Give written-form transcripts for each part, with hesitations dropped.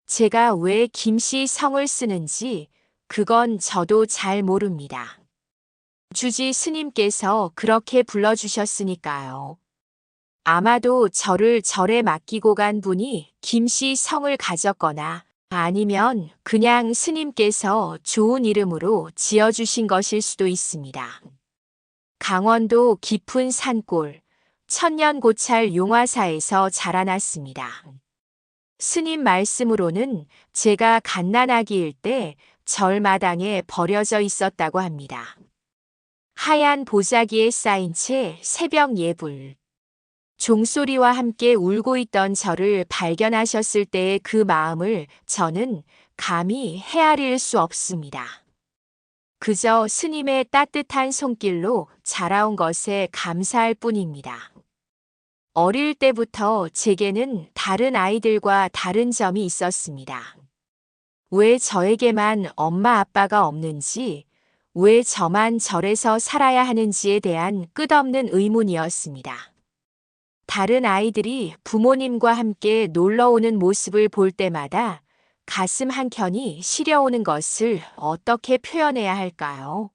제가 왜 김씨 성을 쓰는지 그건 저도 잘 모릅니다. 주지 스님께서 그렇게 불러주셨으니까요. 아마도 저를 절에 맡기고 간 분이 김씨 성을 가졌거나 아니면 그냥 스님께서 좋은 이름으로 지어주신 것일 수도 있습니다. 강원도 깊은 산골, 천년고찰 용화사에서 자라났습니다. 스님 말씀으로는 제가 갓난아기일 때 절마당에 버려져 있었다고 합니다. 하얀 보자기에 쌓인 채 새벽 예불. 종소리와 함께 울고 있던 저를 발견하셨을 때의 그 마음을 저는 감히 헤아릴 수 없습니다. 그저 스님의 따뜻한 손길로 자라온 것에 감사할 뿐입니다. 어릴 때부터 제게는 다른 아이들과 다른 점이 있었습니다. 왜 저에게만 엄마 아빠가 없는지, 왜 저만 절에서 살아야 하는지에 대한 끝없는 의문이었습니다. 다른 아이들이 부모님과 함께 놀러 오는 모습을 볼 때마다 가슴 한켠이 시려오는 것을 어떻게 표현해야 할까요?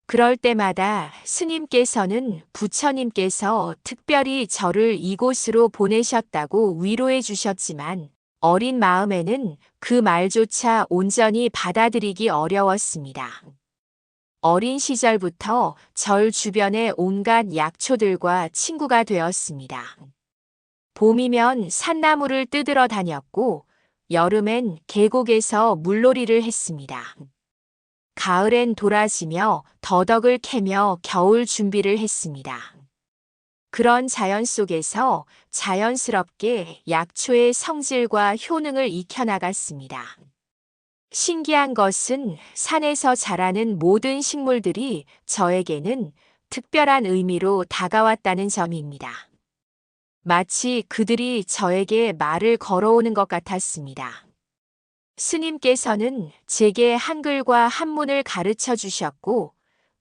그럴 때마다 스님께서는 부처님께서 특별히 저를 이곳으로 보내셨다고 위로해 주셨지만 어린 마음에는 그 말조차 온전히 받아들이기 어려웠습니다. 어린 시절부터 절 주변의 온갖 약초들과 친구가 되었습니다. 봄이면 산나무를 뜯으러 다녔고 여름엔 계곡에서 물놀이를 했습니다. 가을엔 도라지며 더덕을 캐며 겨울 준비를 했습니다. 그런 자연 속에서 자연스럽게 약초의 성질과 효능을 익혀나갔습니다. 신기한 것은 산에서 자라는 모든 식물들이 저에게는 특별한 의미로 다가왔다는 점입니다. 마치 그들이 저에게 말을 걸어오는 것 같았습니다. 스님께서는 제게 한글과 한문을 가르쳐 주셨고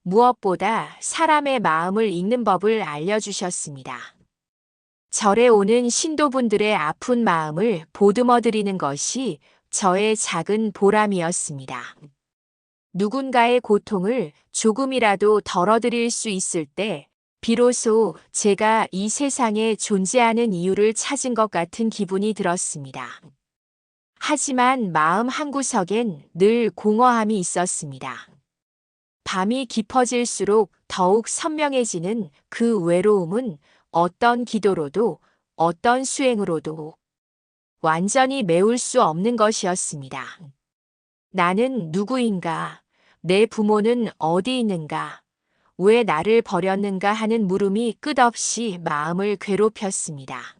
무엇보다 사람의 마음을 읽는 법을 알려주셨습니다. 절에 오는 신도분들의 아픈 마음을 보듬어 드리는 것이 저의 작은 보람이었습니다. 누군가의 고통을 조금이라도 덜어드릴 수 있을 때 비로소 제가 이 세상에 존재하는 이유를 찾은 것 같은 기분이 들었습니다. 하지만 마음 한구석엔 늘 공허함이 있었습니다. 밤이 깊어질수록 더욱 선명해지는 그 외로움은 어떤 기도로도 어떤 수행으로도 완전히 메울 수 없는 것이었습니다. 나는 누구인가? 내 부모는 어디 있는가? 왜 나를 버렸는가 하는 물음이 끝없이 마음을 괴롭혔습니다.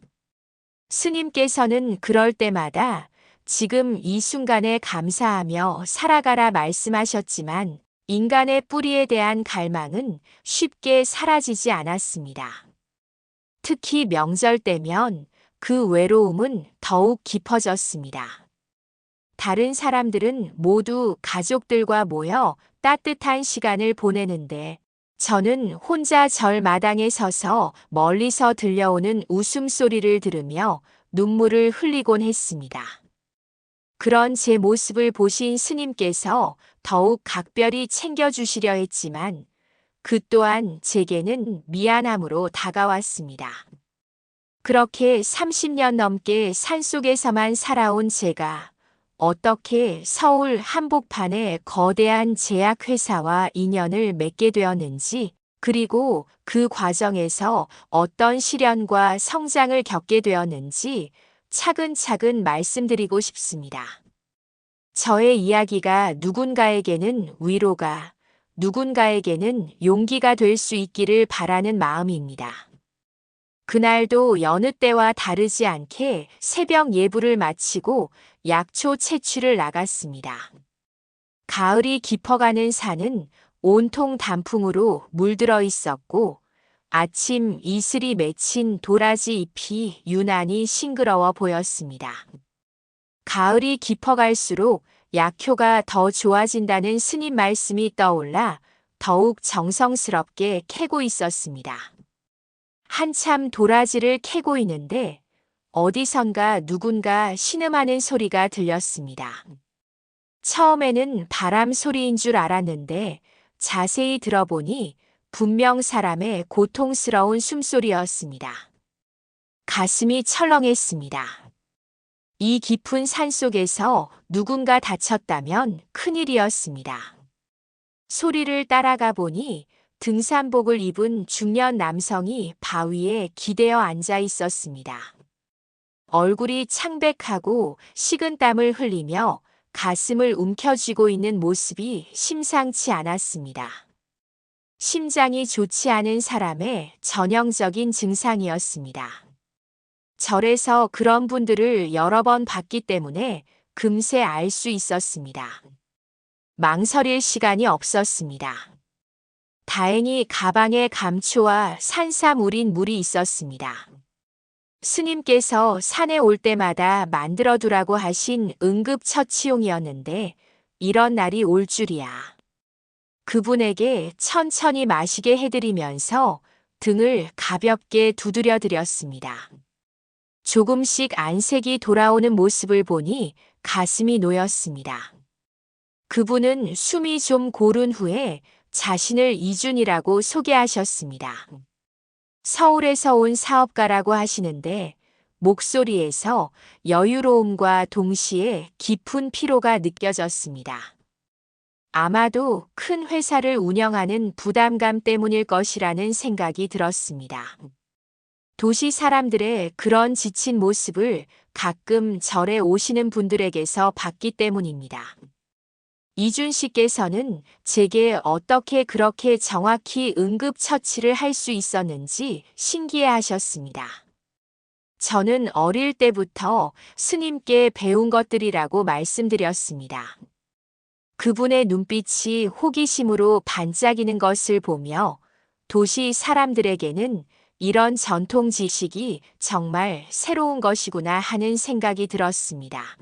스님께서는 그럴 때마다 지금 이 순간에 감사하며 살아가라 말씀하셨지만 인간의 뿌리에 대한 갈망은 쉽게 사라지지 않았습니다. 특히 명절 때면 그 외로움은 더욱 깊어졌습니다. 다른 사람들은 모두 가족들과 모여 따뜻한 시간을 보내는데 저는 혼자 절 마당에 서서 멀리서 들려오는 웃음소리를 들으며 눈물을 흘리곤 했습니다. 그런 제 모습을 보신 스님께서 더욱 각별히 챙겨주시려 했지만 그 또한 제게는 미안함으로 다가왔습니다. 그렇게 30년 넘게 산속에서만 살아온 제가 어떻게 서울 한복판의 거대한 제약회사와 인연을 맺게 되었는지, 그리고 그 과정에서 어떤 시련과 성장을 겪게 되었는지 차근차근 말씀드리고 싶습니다. 저의 이야기가 누군가에게는 위로가, 누군가에게는 용기가 될 수 있기를 바라는 마음입니다. 그날도 여느 때와 다르지 않게 새벽 예불을 마치고 약초 채취를 나갔습니다. 가을이 깊어가는 산은 온통 단풍으로 물들어 있었고 아침 이슬이 맺힌 도라지 잎이 유난히 싱그러워 보였습니다. 가을이 깊어갈수록 약효가 더 좋아진다는 스님 말씀이 떠올라 더욱 정성스럽게 캐고 있었습니다. 한참 도라지를 캐고 있는데 어디선가 누군가 신음하는 소리가 들렸습니다. 처음에는 바람 소리인 줄 알았는데 자세히 들어보니 분명 사람의 고통스러운 숨소리였습니다. 가슴이 철렁했습니다. 이 깊은 산속에서 누군가 다쳤다면 큰일이었습니다. 소리를 따라가 보니 등산복을 입은 중년 남성이 바위에 기대어 앉아 있었습니다. 얼굴이 창백하고 식은땀을 흘리며 가슴을 움켜쥐고 있는 모습이 심상치 않았습니다. 심장이 좋지 않은 사람의 전형적인 증상이었습니다. 절에서 그런 분들을 여러 번 봤기 때문에 금세 알 수 있었습니다. 망설일 시간이 없었습니다. 다행히 가방에 감초와 산삼 우린 물이 있었습니다. 스님께서 산에 올 때마다 만들어두라고 하신 응급처치용이었는데 이런 날이 올 줄이야. 그분에게 천천히 마시게 해드리면서 등을 가볍게 두드려 드렸습니다. 조금씩 안색이 돌아오는 모습을 보니 가슴이 놓였습니다. 그분은 숨이 좀 고른 후에 자신을 이준이라고 소개하셨습니다. 서울에서 온 사업가라고 하시는데 목소리에서 여유로움과 동시에 깊은 피로가 느껴졌습니다. 아마도 큰 회사를 운영하는 부담감 때문일 것이라는 생각이 들었습니다. 도시 사람들의 그런 지친 모습을 가끔 절에 오시는 분들에게서 봤기 때문입니다. 이준 씨께서는 제게 어떻게 그렇게 정확히 응급처치를 할 수 있었는지 신기해하셨습니다. 저는 어릴 때부터 스님께 배운 것들이라고 말씀드렸습니다. 그분의 눈빛이 호기심으로 반짝이는 것을 보며 도시 사람들에게는 이런 전통 지식이 정말 새로운 것이구나 하는 생각이 들었습니다.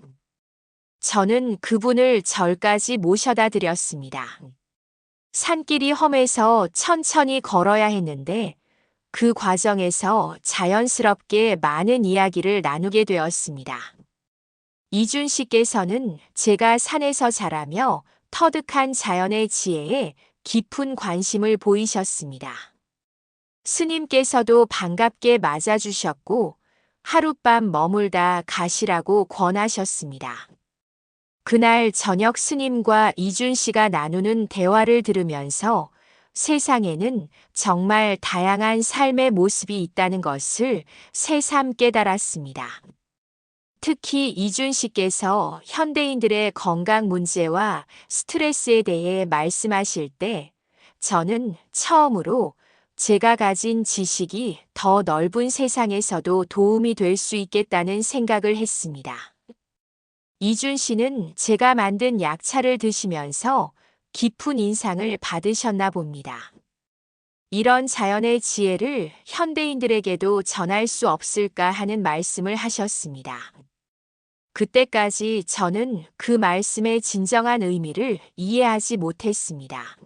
저는 그분을 절까지 모셔다 드렸습니다. 산길이 험해서 천천히 걸어야 했는데 그 과정에서 자연스럽게 많은 이야기를 나누게 되었습니다. 이준 씨께서는 제가 산에서 자라며 터득한 자연의 지혜에 깊은 관심을 보이셨습니다. 스님께서도 반갑게 맞아주셨고 하룻밤 머물다 가시라고 권하셨습니다. 그날 저녁 스님과 이준 씨가 나누는 대화를 들으면서 세상에는 정말 다양한 삶의 모습이 있다는 것을 새삼 깨달았습니다. 특히 이준 씨께서 현대인들의 건강 문제와 스트레스에 대해 말씀하실 때 저는 처음으로 제가 가진 지식이 더 넓은 세상에서도 도움이 될 수 있겠다는 생각을 했습니다. 이준 씨는 제가 만든 약차를 드시면서 깊은 인상을 받으셨나 봅니다. 이런 자연의 지혜를 현대인들에게도 전할 수 없을까 하는 말씀을 하셨습니다. 그때까지 저는 그 말씀의 진정한 의미를 이해하지 못했습니다.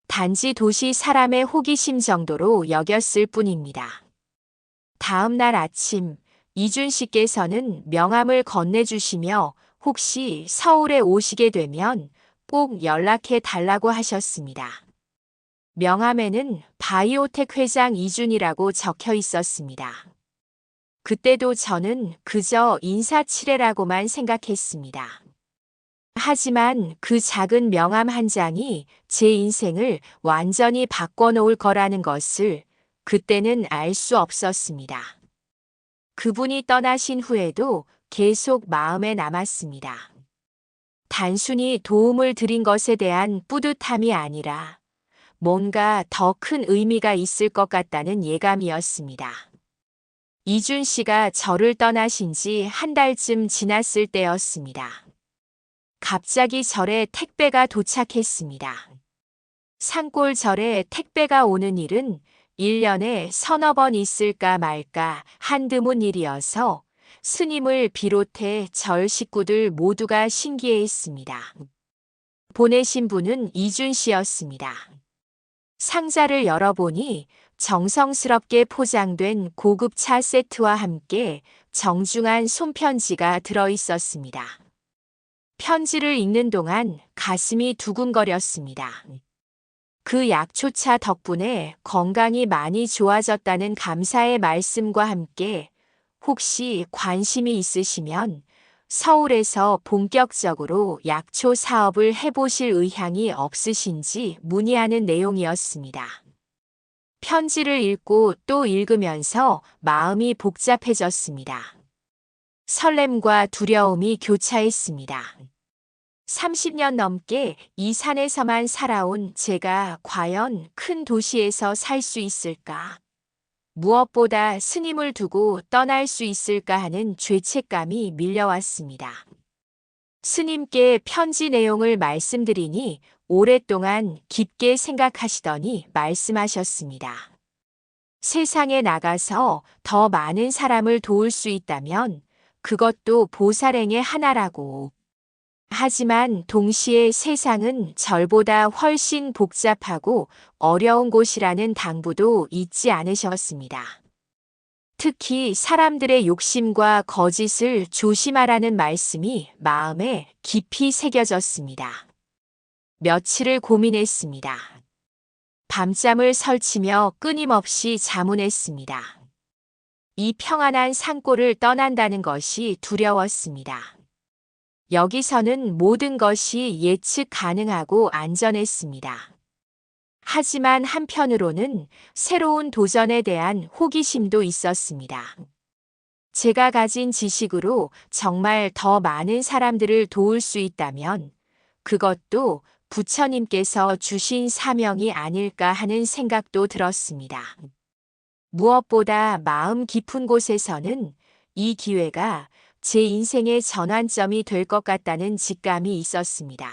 단지 도시 사람의 호기심 정도로 여겼을 뿐입니다. 다음 날 아침, 이준 씨께서는 명함을 건네주시며 혹시 서울에 오시게 되면 꼭 연락해 달라고 하셨습니다. 명함에는 바이오텍 회장 이준이라고 적혀 있었습니다. 그때도 저는 그저 인사치레라고만 생각했습니다. 하지만 그 작은 명함 한 장이 제 인생을 완전히 바꿔놓을 거라는 것을 그때는 알 수 없었습니다. 그분이 떠나신 후에도 계속 마음에 남았습니다. 단순히 도움을 드린 것에 대한 뿌듯함이 아니라 뭔가 더 큰 의미가 있을 것 같다는 예감이었습니다. 이준 씨가 저를 떠나신 지 한 달쯤 지났을 때였습니다. 갑자기 절에 택배가 도착했습니다. 산골절에 택배가 오는 일은 1년에 서너 번 있을까 말까 한드문 일이어서 스님을 비롯해 절 식구들 모두가 신기해했습니다. 보내신 분은 이준 씨였습니다. 상자를 열어보니 정성스럽게 포장된 고급차 세트와 함께 정중한 손편지가 들어 있었습니다. 편지를 읽는 동안 가슴이 두근거렸습니다. 그 약초차 덕분에 건강이 많이 좋아졌다는 감사의 말씀과 함께 혹시 관심이 있으시면 서울에서 본격적으로 약초 사업을 해보실 의향이 없으신지 문의하는 내용이었습니다. 편지를 읽고 또 읽으면서 마음이 복잡해졌습니다. 설렘과 두려움이 교차했습니다. 30년 넘게 이 산에서만 살아온 제가 과연 큰 도시에서 살 수 있을까? 무엇보다 스님을 두고 떠날 수 있을까 하는 죄책감이 밀려왔습니다. 스님께 편지 내용을 말씀드리니 오랫동안 깊게 생각하시더니 말씀하셨습니다. 세상에 나가서 더 많은 사람을 도울 수 있다면 그것도 보살행의 하나라고. 하지만 동시에 세상은 절보다 훨씬 복잡하고 어려운 곳이라는 당부도 잊지 않으셨습니다. 특히 사람들의 욕심과 거짓을 조심하라는 말씀이 마음에 깊이 새겨졌습니다. 며칠을 고민했습니다. 밤잠을 설치며 끊임없이 자문했습니다. 이 평안한 산골을 떠난다는 것이 두려웠습니다. 여기서는 모든 것이 예측 가능하고 안전했습니다. 하지만 한편으로는 새로운 도전에 대한 호기심도 있었습니다. 제가 가진 지식으로 정말 더 많은 사람들을 도울 수 있다면 그것도 부처님께서 주신 사명이 아닐까 하는 생각도 들었습니다. 무엇보다 마음 깊은 곳에서는 이 기회가 제 인생의 전환점이 될 것 같다는 직감이 있었습니다.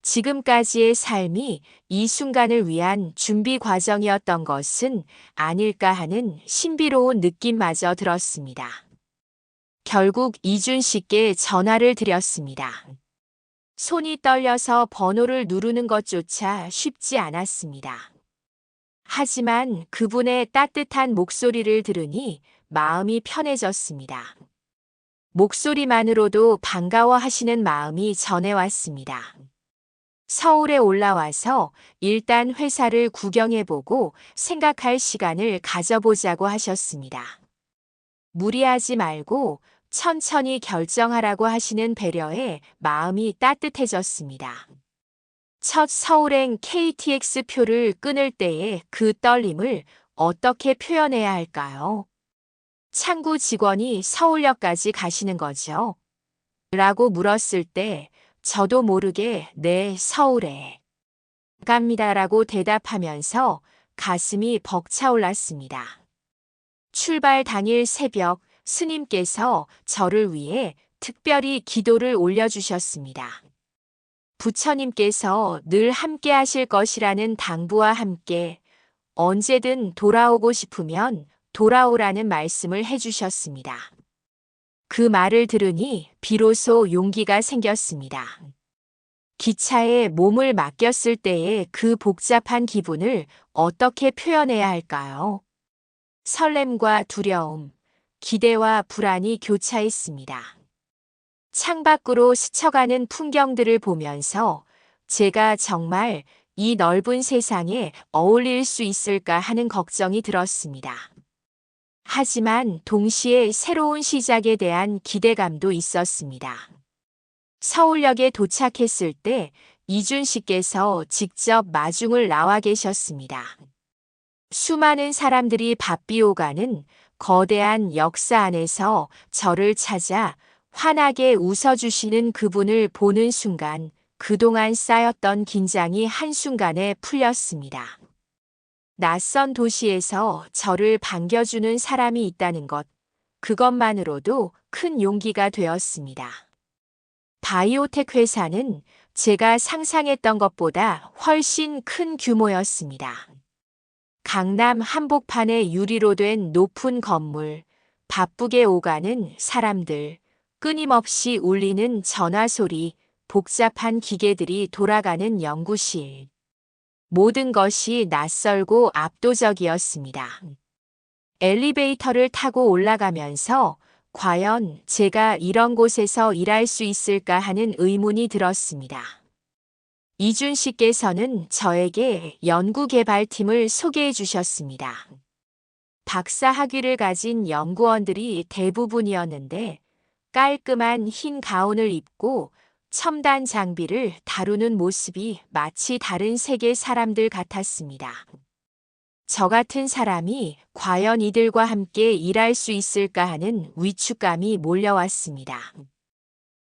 지금까지의 삶이 이 순간을 위한 준비 과정이었던 것은 아닐까 하는 신비로운 느낌마저 들었습니다. 결국 이준 씨께 전화를 드렸습니다. 손이 떨려서 번호를 누르는 것조차 쉽지 않았습니다. 하지만 그분의 따뜻한 목소리를 들으니 마음이 편해졌습니다. 목소리만으로도 반가워하시는 마음이 전해왔습니다. 서울에 올라와서 일단 회사를 구경해보고 생각할 시간을 가져보자고 하셨습니다. 무리하지 말고 천천히 결정하라고 하시는 배려에 마음이 따뜻해졌습니다. 첫 서울행 KTX 표를 끊을 때의 그 떨림을 어떻게 표현해야 할까요? 창구 직원이 서울역까지 가시는 거죠? 라고 물었을 때 저도 모르게 네, 서울에 갑니다라고 대답하면서 가슴이 벅차올랐습니다. 출발 당일 새벽 스님께서 저를 위해 특별히 기도를 올려주셨습니다. 부처님께서 늘 함께 하실 것이라는 당부와 함께 언제든 돌아오고 싶으면 돌아오라는 말씀을 해주셨습니다. 그 말을 들으니 비로소 용기가 생겼습니다. 기차에 몸을 맡겼을 때의 그 복잡한 기분을 어떻게 표현해야 할까요? 설렘과 두려움, 기대와 불안이 교차했습니다. 창밖으로 스쳐가는 풍경들을 보면서 제가 정말 이 넓은 세상에 어울릴 수 있을까 하는 걱정이 들었습니다. 하지만 동시에 새로운 시작에 대한 기대감도 있었습니다. 서울역에 도착했을 때 이준 씨께서 직접 마중을 나와 계셨습니다. 수많은 사람들이 바삐오가는 거대한 역사 안에서 저를 찾아 환하게 웃어주시는 그분을 보는 순간 그동안 쌓였던 긴장이 한순간에 풀렸습니다. 낯선 도시에서 저를 반겨주는 사람이 있다는 것, 그것만으로도 큰 용기가 되었습니다. 바이오텍 회사는 제가 상상했던 것보다 훨씬 큰 규모였습니다. 강남 한복판에 유리로 된 높은 건물, 바쁘게 오가는 사람들, 끊임없이 울리는 전화 소리, 복잡한 기계들이 돌아가는 연구실. 모든 것이 낯설고 압도적이었습니다. 엘리베이터를 타고 올라가면서 과연 제가 이런 곳에서 일할 수 있을까 하는 의문이 들었습니다. 이준 씨께서는 저에게 연구개발팀을 소개해 주셨습니다. 박사 학위를 가진 연구원들이 대부분이었는데 깔끔한 흰 가운을 입고 첨단 장비를 다루는 모습이 마치 다른 세계 사람들 같았습니다. 저 같은 사람이 과연 이들과 함께 일할 수 있을까 하는 위축감이 몰려왔습니다.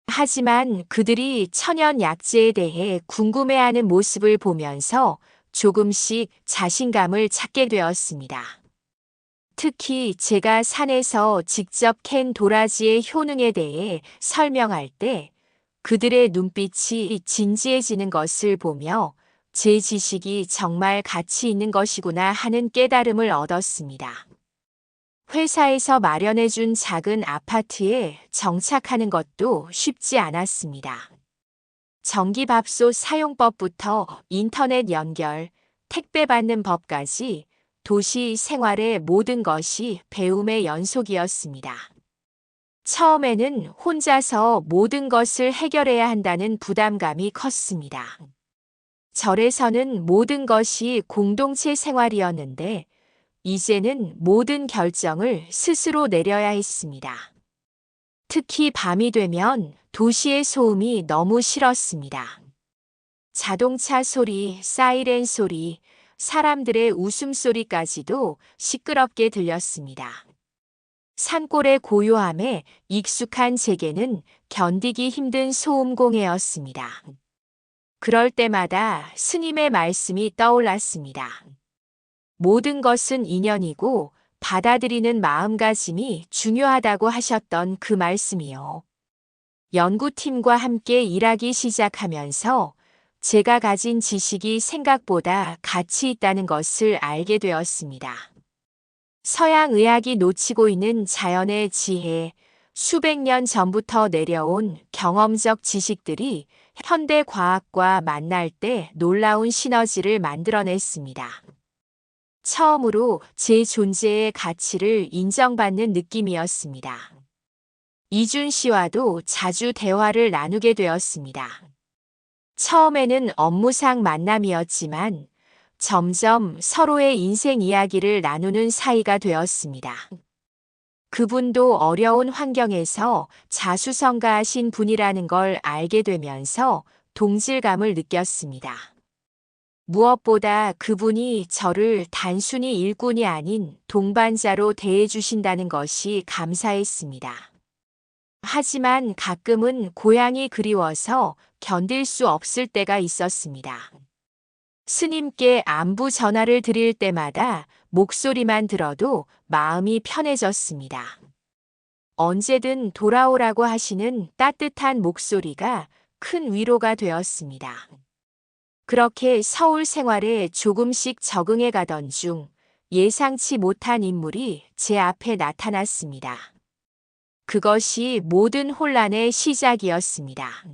하지만 그들이 천연 약재에 대해 궁금해하는 모습을 보면서 조금씩 자신감을 찾게 되었습니다. 특히 제가 산에서 직접 캔 도라지의 효능에 대해 설명할 때 그들의 눈빛이 진지해지는 것을 보며 제 지식이 정말 가치 있는 것이구나 하는 깨달음을 얻었습니다. 회사에서 마련해준 작은 아파트에 정착하는 것도 쉽지 않았습니다. 전기밥솥 사용법부터 인터넷 연결, 택배 받는 법까지 도시 생활의 모든 것이 배움의 연속이었습니다. 처음에는 혼자서 모든 것을 해결해야 한다는 부담감이 컸습니다. 절에서는 모든 것이 공동체 생활이었는데 이제는 모든 결정을 스스로 내려야 했습니다. 특히 밤이 되면 도시의 소음이 너무 싫었습니다. 자동차 소리, 사이렌 소리, 사람들의 웃음소리까지도 시끄럽게 들렸습니다. 산골의 고요함에 익숙한 제게는 견디기 힘든 소음공해였습니다. 그럴 때마다 스님의 말씀이 떠올랐습니다. 모든 것은 인연이고 받아들이는 마음가짐이 중요하다고 하셨던 그 말씀이요. 연구팀과 함께 일하기 시작하면서 제가 가진 지식이 생각보다 가치 있다는 것을 알게 되었습니다. 서양 의학이 놓치고 있는 자연의 지혜, 수백 년 전부터 내려온 경험적 지식들이 현대 과학과 만날 때 놀라운 시너지를 만들어냈습니다. 처음으로 제 존재의 가치를 인정받는 느낌이었습니다. 이준 씨와도 자주 대화를 나누게 되었습니다. 처음에는 업무상 만남이었지만 점점 서로의 인생 이야기를 나누는 사이가 되었습니다. 그분도 어려운 환경에서 자수성가하신 분이라는 걸 알게 되면서 동질감을 느꼈습니다. 무엇보다 그분이 저를 단순히 일꾼이 아닌 동반자로 대해주신다는 것이 감사했습니다. 하지만 가끔은 고향이 그리워서 견딜 수 없을 때가 있었습니다. 스님께 안부 전화를 드릴 때마다 목소리만 들어도 마음이 편해졌습니다. 언제든 돌아오라고 하시는 따뜻한 목소리가 큰 위로가 되었습니다. 그렇게 서울 생활에 조금씩 적응해 가던 중 예상치 못한 인물이 제 앞에 나타났습니다. 그것이 모든 혼란의 시작이었습니다.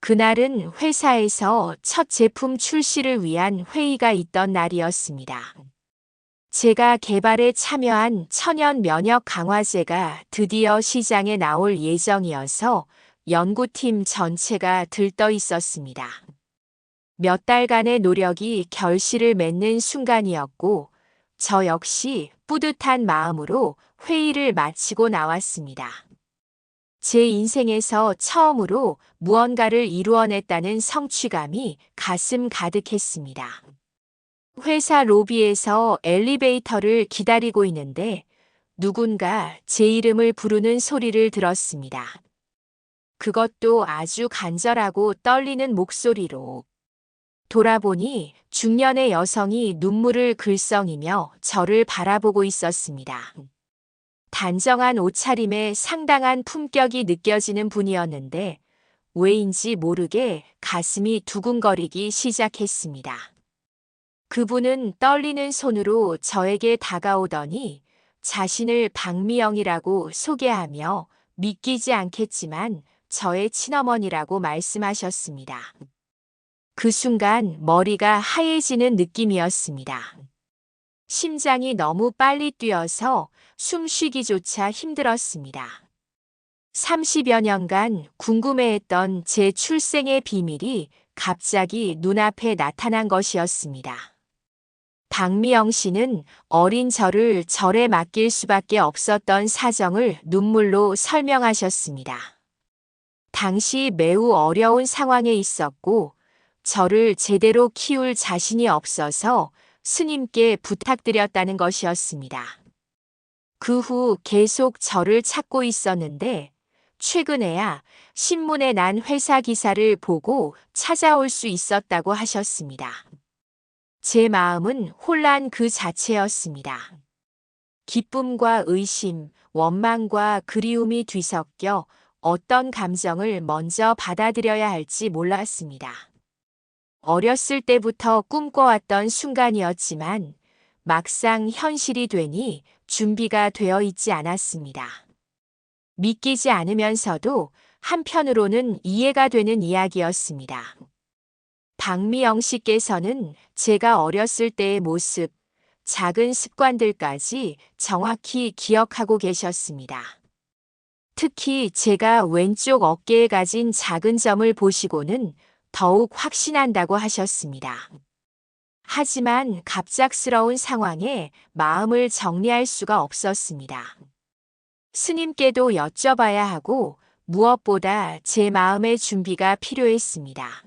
그날은 회사에서 첫 제품 출시를 위한 회의가 있던 날이었습니다. 제가 개발에 참여한 천연 면역 강화제가 드디어 시장에 나올 예정이어서 연구팀 전체가 들떠 있었습니다. 몇 달간의 노력이 결실을 맺는 순간이었고, 저 역시 뿌듯한 마음으로 회의를 마치고 나왔습니다. 제 인생에서 처음으로 무언가를 이루어냈다는 성취감이 가슴 가득했습니다. 회사 로비에서 엘리베이터를 기다리고 있는데 누군가 제 이름을 부르는 소리를 들었습니다. 그것도 아주 간절하고 떨리는 목소리로. 돌아보니 중년의 여성이 눈물을 글썽이며 저를 바라보고 있었습니다. 단정한 옷차림에 상당한 품격이 느껴지는 분이었는데 왜인지 모르게 가슴이 두근거리기 시작했습니다. 그분은 떨리는 손으로 저에게 다가오더니 자신을 박미영이라고 소개하며 믿기지 않겠지만 저의 친어머니라고 말씀하셨습니다. 그 순간 머리가 하얘지는 느낌이었습니다. 심장이 너무 빨리 뛰어서 숨 쉬기조차 힘들었습니다. 30여 년간 궁금해했던 제 출생의 비밀이 갑자기 눈앞에 나타난 것이었습니다. 박미영 씨는 어린 저를 절에 맡길 수밖에 없었던 사정을 눈물로 설명하셨습니다. 당시 매우 어려운 상황에 있었고, 저를 제대로 키울 자신이 없어서 스님께 부탁드렸다는 것이었습니다. 그 후 계속 저를 찾고 있었는데, 최근에야 신문에 난 회사 기사를 보고 찾아올 수 있었다고 하셨습니다. 제 마음은 혼란 그 자체였습니다. 기쁨과 의심, 원망과 그리움이 뒤섞여 어떤 감정을 먼저 받아들여야 할지 몰랐습니다. 어렸을 때부터 꿈꿔왔던 순간이었지만 막상 현실이 되니 준비가 되어 있지 않았습니다. 믿기지 않으면서도 한편으로는 이해가 되는 이야기였습니다. 박미영 씨께서는 제가 어렸을 때의 모습, 작은 습관들까지 정확히 기억하고 계셨습니다. 특히 제가 왼쪽 어깨에 가진 작은 점을 보시고는 더욱 확신한다고 하셨습니다. 하지만 갑작스러운 상황에 마음을 정리할 수가 없었습니다. 스님께도 여쭤봐야 하고 무엇보다 제 마음의 준비가 필요했습니다.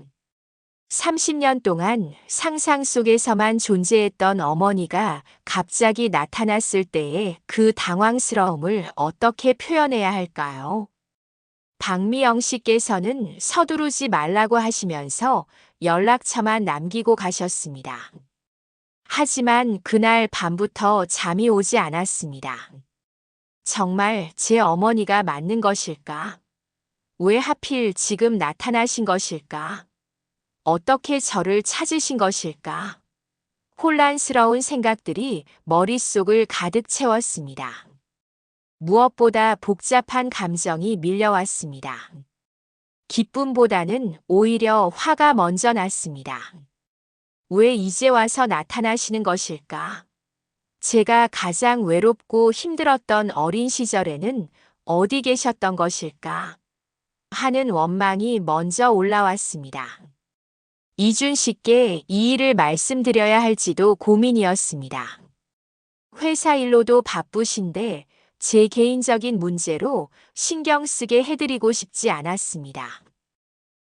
30년 동안 상상 속에서만 존재했던 어머니가 갑자기 나타났을 때의 그 당황스러움을 어떻게 표현해야 할까요? 박미영 씨께서는 서두르지 말라고 하시면서 연락처만 남기고 가셨습니다. 하지만 그날 밤부터 잠이 오지 않았습니다. 정말 제 어머니가 맞는 것일까? 왜 하필 지금 나타나신 것일까? 어떻게 저를 찾으신 것일까? 혼란스러운 생각들이 머릿속을 가득 채웠습니다. 무엇보다 복잡한 감정이 밀려왔습니다. 기쁨보다는 오히려 화가 먼저 났습니다. 왜 이제 와서 나타나시는 것일까? 제가 가장 외롭고 힘들었던 어린 시절에는 어디 계셨던 것일까? 하는 원망이 먼저 올라왔습니다. 이준 씨께 이 일을 말씀드려야 할지도 고민이었습니다. 회사 일로도 바쁘신데 제 개인적인 문제로 신경 쓰게 해드리고 싶지 않았습니다.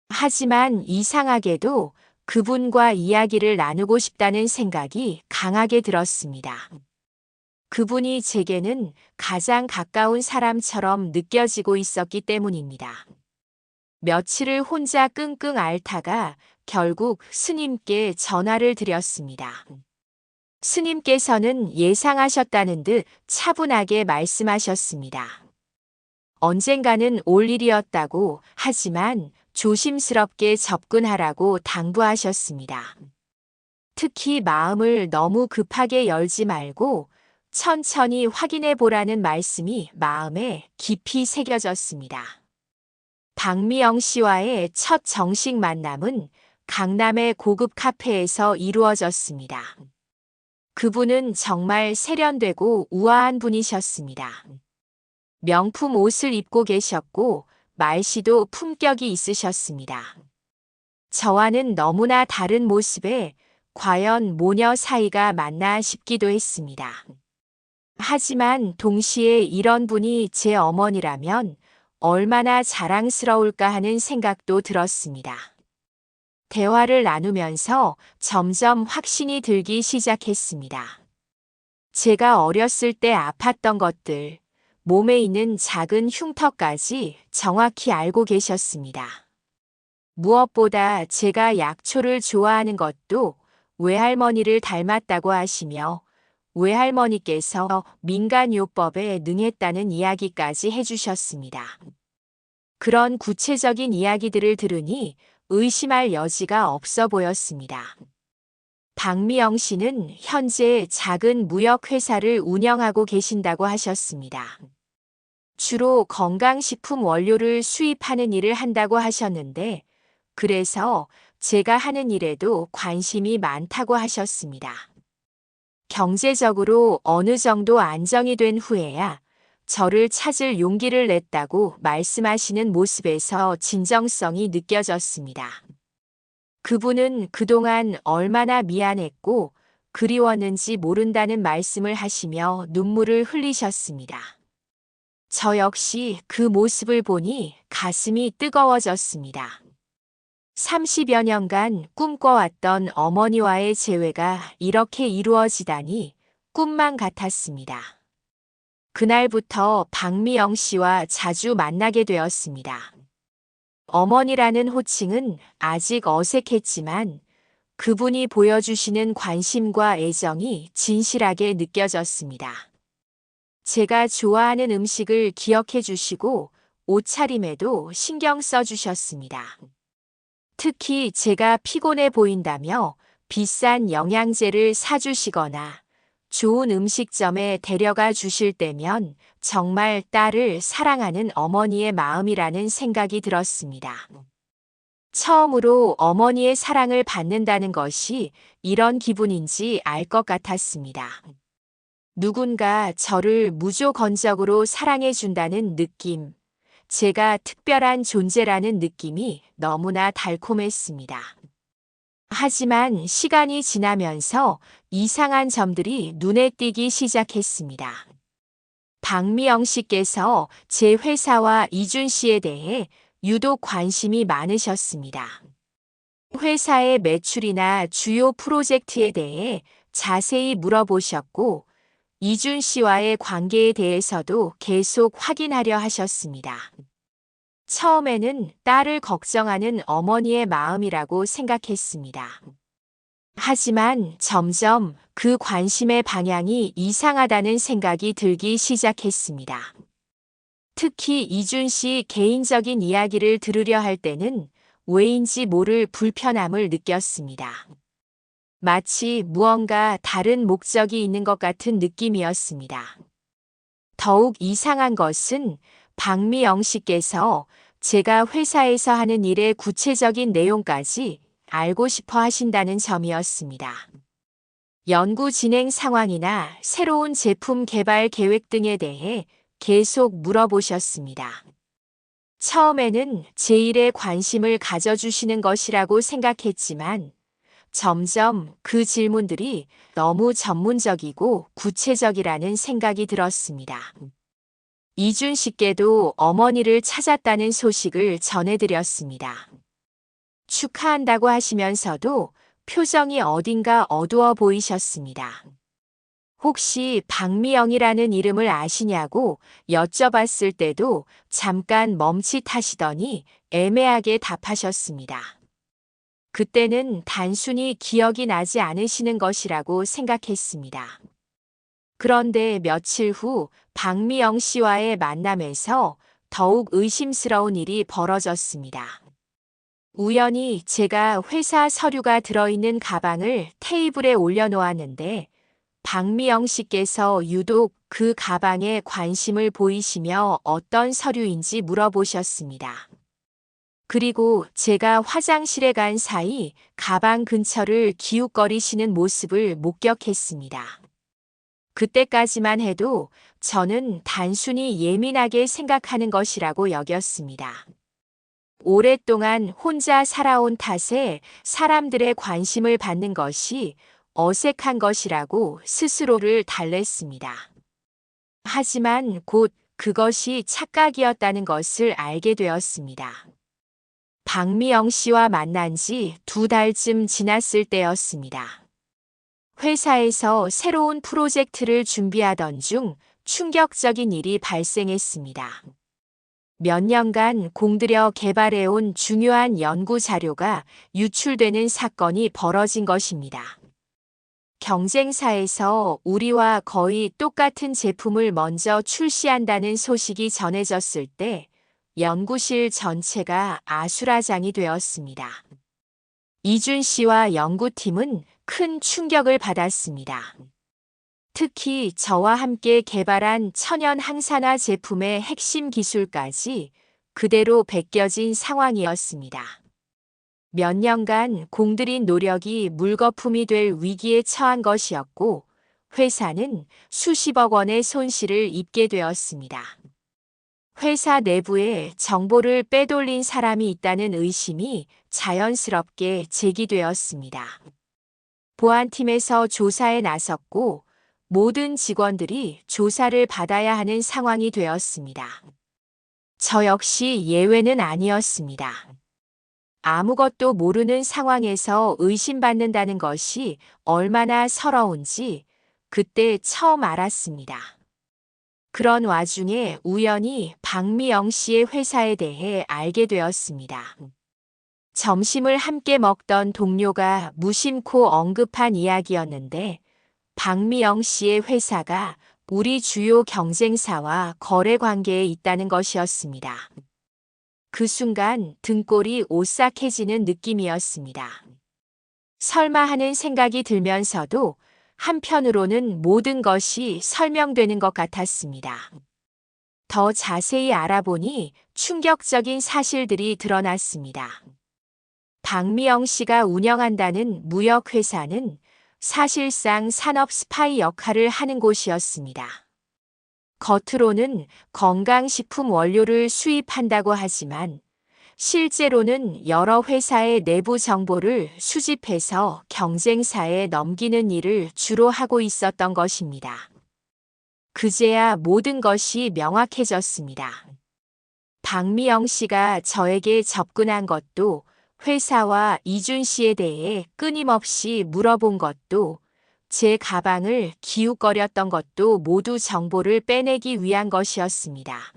하지만 이상하게도 그분과 이야기를 나누고 싶다는 생각이 강하게 들었습니다. 그분이 제게는 가장 가까운 사람처럼 느껴지고 있었기 때문입니다. 며칠을 혼자 끙끙 앓다가 결국 스님께 전화를 드렸습니다. 스님께서는 예상하셨다는 듯 차분하게 말씀하셨습니다. 언젠가는 올 일이었다고 하지만 조심스럽게 접근하라고 당부하셨습니다. 특히 마음을 너무 급하게 열지 말고 천천히 확인해 보라는 말씀이 마음에 깊이 새겨졌습니다. 박미영 씨와의 첫 정식 만남은 강남의 고급 카페에서 이루어졌습니다. 그분은 정말 세련되고 우아한 분이셨습니다. 명품 옷을 입고 계셨고 말씨도 품격이 있으셨습니다. 저와는 너무나 다른 모습에 과연 모녀 사이가 맞나 싶기도 했습니다. 하지만 동시에 이런 분이 제 어머니라면 얼마나 자랑스러울까 하는 생각도 들었습니다. 대화를 나누면서 점점 확신이 들기 시작했습니다. 제가 어렸을 때 아팠던 것들, 몸에 있는 작은 흉터까지 정확히 알고 계셨습니다. 무엇보다 제가 약초를 좋아하는 것도 외할머니를 닮았다고 하시며 외할머니께서 민간요법에 능했다는 이야기까지 해주셨습니다. 그런 구체적인 이야기들을 들으니 의심할 여지가 없어 보였습니다. 박미영 씨는 현재 작은 무역회사를 운영하고 계신다고 하셨습니다. 주로 건강식품 원료를 수입하는 일을 한다고 하셨는데, 그래서 제가 하는 일에도 관심이 많다고 하셨습니다. 경제적으로 어느 정도 안정이 된 후에야 저를 찾을 용기를 냈다고 말씀하시는 모습에서 진정성이 느껴졌습니다. 그분은 그동안 얼마나 미안했고 그리웠는지 모른다는 말씀을 하시며 눈물을 흘리셨습니다. 저 역시 그 모습을 보니 가슴이 뜨거워졌습니다. 30여 년간 꿈꿔왔던 어머니와의 재회가 이렇게 이루어지다니 꿈만 같았습니다. 그날부터 박미영 씨와 자주 만나게 되었습니다. 어머니라는 호칭은 아직 어색했지만 그분이 보여주시는 관심과 애정이 진실하게 느껴졌습니다. 제가 좋아하는 음식을 기억해 주시고 옷차림에도 신경 써 주셨습니다. 특히 제가 피곤해 보인다며 비싼 영양제를 사주시거나 좋은 음식점에 데려가 주실 때면 정말 딸을 사랑하는 어머니의 마음이라는 생각이 들었습니다. 처음으로 어머니의 사랑을 받는다는 것이 이런 기분인지 알 것 같았습니다. 누군가 저를 무조건적으로 사랑해 준다는 느낌, 제가 특별한 존재라는 느낌이 너무나 달콤했습니다. 하지만 시간이 지나면서 이상한 점들이 눈에 띄기 시작했습니다. 박미영 씨께서 제 회사와 이준 씨에 대해 유독 관심이 많으셨습니다. 회사의 매출이나 주요 프로젝트에 대해 자세히 물어보셨고, 이준 씨와의 관계에 대해서도 계속 확인하려 하셨습니다. 처음에는 딸을 걱정하는 어머니의 마음이라고 생각했습니다. 하지만 점점 그 관심의 방향이 이상하다는 생각이 들기 시작했습니다. 특히 이준 씨 개인적인 이야기를 들으려 할 때는 왜인지 모를 불편함을 느꼈습니다. 마치 무언가 다른 목적이 있는 것 같은 느낌이었습니다. 더욱 이상한 것은 박미영 씨께서 제가 회사에서 하는 일의 구체적인 내용까지 알고 싶어 하신다는 점이었습니다. 연구 진행 상황이나 새로운 제품 개발 계획 등에 대해 계속 물어보셨습니다. 처음에는 제 일에 관심을 가져주시는 것이라고 생각했지만 점점 그 질문들이 너무 전문적이고 구체적이라는 생각이 들었습니다. 이준 씨께도 어머니를 찾았다는 소식을 전해드렸습니다. 축하한다고 하시면서도 표정이 어딘가 어두워 보이셨습니다. 혹시 박미영이라는 이름을 아시냐고 여쭤봤을 때도 잠깐 멈칫하시더니 애매하게 답하셨습니다. 그때는 단순히 기억이 나지 않으시는 것이라고 생각했습니다. 그런데 며칠 후 박미영 씨와의 만남에서 더욱 의심스러운 일이 벌어졌습니다. 우연히 제가 회사 서류가 들어있는 가방을 테이블에 올려놓았는데 박미영 씨께서 유독 그 가방에 관심을 보이시며 어떤 서류인지 물어보셨습니다. 그리고 제가 화장실에 간 사이 가방 근처를 기웃거리시는 모습을 목격했습니다. 그때까지만 해도 저는 단순히 예민하게 생각하는 것이라고 여겼습니다. 오랫동안 혼자 살아온 탓에 사람들의 관심을 받는 것이 어색한 것이라고 스스로를 달랬습니다. 하지만 곧 그것이 착각이었다는 것을 알게 되었습니다. 박미영 씨와 만난 지 2달쯤 지났을 때였습니다. 회사에서 새로운 프로젝트를 준비하던 중 충격적인 일이 발생했습니다. 몇 년간 공들여 개발해온 중요한 연구 자료가 유출되는 사건이 벌어진 것입니다. 경쟁사에서 우리와 거의 똑같은 제품을 먼저 출시한다는 소식이 전해졌을 때 연구실 전체가 아수라장이 되었습니다. 이준 씨와 연구팀은 큰 충격을 받았습니다. 특히 저와 함께 개발한 천연 항산화 제품의 핵심 기술까지 그대로 베껴진 상황이었습니다. 몇 년간 공들인 노력이 물거품이 될 위기에 처한 것이었고, 회사는 수십억 원의 손실을 입게 되었습니다. 회사 내부에 정보를 빼돌린 사람이 있다는 의심이 자연스럽게 제기되었습니다. 보안팀에서 조사에 나섰고 모든 직원들이 조사를 받아야 하는 상황이 되었습니다. 저 역시 예외는 아니었습니다. 아무것도 모르는 상황에서 의심받는다는 것이 얼마나 서러운지 그때 처음 알았습니다. 그런 와중에 우연히 박미영 씨의 회사에 대해 알게 되었습니다. 점심을 함께 먹던 동료가 무심코 언급한 이야기였는데 박미영 씨의 회사가 우리 주요 경쟁사와 거래 관계에 있다는 것이었습니다. 그 순간 등골이 오싹해지는 느낌이었습니다. 설마 하는 생각이 들면서도 한편으로는 모든 것이 설명되는 것 같았습니다. 더 자세히 알아보니 충격적인 사실들이 드러났습니다. 박미영 씨가 운영한다는 무역회사는 사실상 산업 스파이 역할을 하는 곳이었습니다. 겉으로는 건강식품 원료를 수입한다고 하지만 실제로는 여러 회사의 내부 정보를 수집해서 경쟁사에 넘기는 일을 주로 하고 있었던 것입니다. 그제야 모든 것이 명확해졌습니다. 박미영 씨가 저에게 접근한 것도 회사와 이준 씨에 대해 끊임없이 물어본 것도 제 가방을 기웃거렸던 것도 모두 정보를 빼내기 위한 것이었습니다.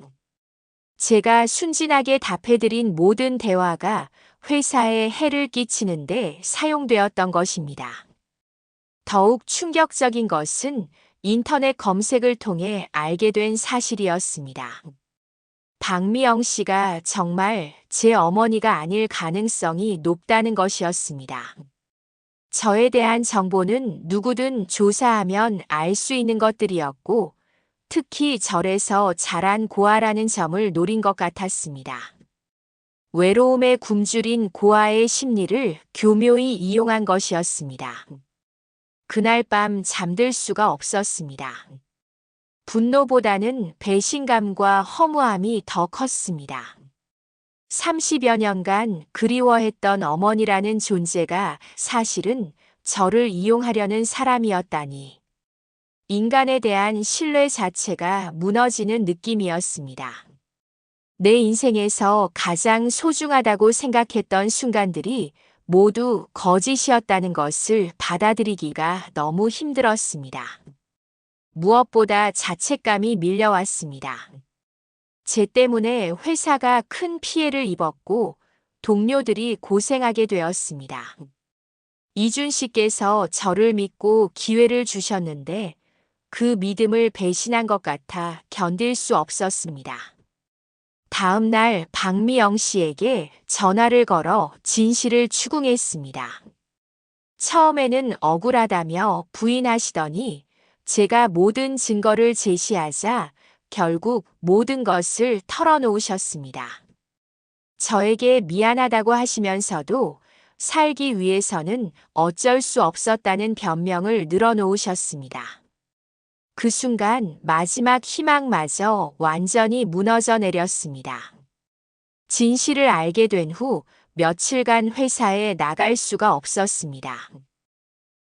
제가 순진하게 답해드린 모든 대화가 회사에 해를 끼치는데 사용되었던 것입니다. 더욱 충격적인 것은 인터넷 검색을 통해 알게 된 사실이었습니다. 박미영 씨가 정말 제 어머니가 아닐 가능성이 높다는 것이었습니다. 저에 대한 정보는 누구든 조사하면 알 수 있는 것들이었고 특히 절에서 자란 고아라는 점을 노린 것 같았습니다. 외로움에 굶주린 고아의 심리를 교묘히 이용한 것이었습니다. 그날 밤 잠들 수가 없었습니다. 분노보다는 배신감과 허무함이 더 컸습니다. 30여 년간 그리워했던 어머니라는 존재가 사실은 저를 이용하려는 사람이었다니. 인간에 대한 신뢰 자체가 무너지는 느낌이었습니다. 내 인생에서 가장 소중하다고 생각했던 순간들이 모두 거짓이었다는 것을 받아들이기가 너무 힘들었습니다. 무엇보다 자책감이 밀려왔습니다. 제 때문에 회사가 큰 피해를 입었고 동료들이 고생하게 되었습니다. 이준 씨께서 저를 믿고 기회를 주셨는데 그 믿음을 배신한 것 같아 견딜 수 없었습니다. 다음 날 박미영 씨에게 전화를 걸어 진실을 추궁했습니다. 처음에는 억울하다며 부인하시더니 제가 모든 증거를 제시하자 결국 모든 것을 털어놓으셨습니다. 저에게 미안하다고 하시면서도 살기 위해서는 어쩔 수 없었다는 변명을 늘어놓으셨습니다. 그 순간 마지막 희망마저 완전히 무너져 내렸습니다. 진실을 알게 된 후 며칠간 회사에 나갈 수가 없었습니다.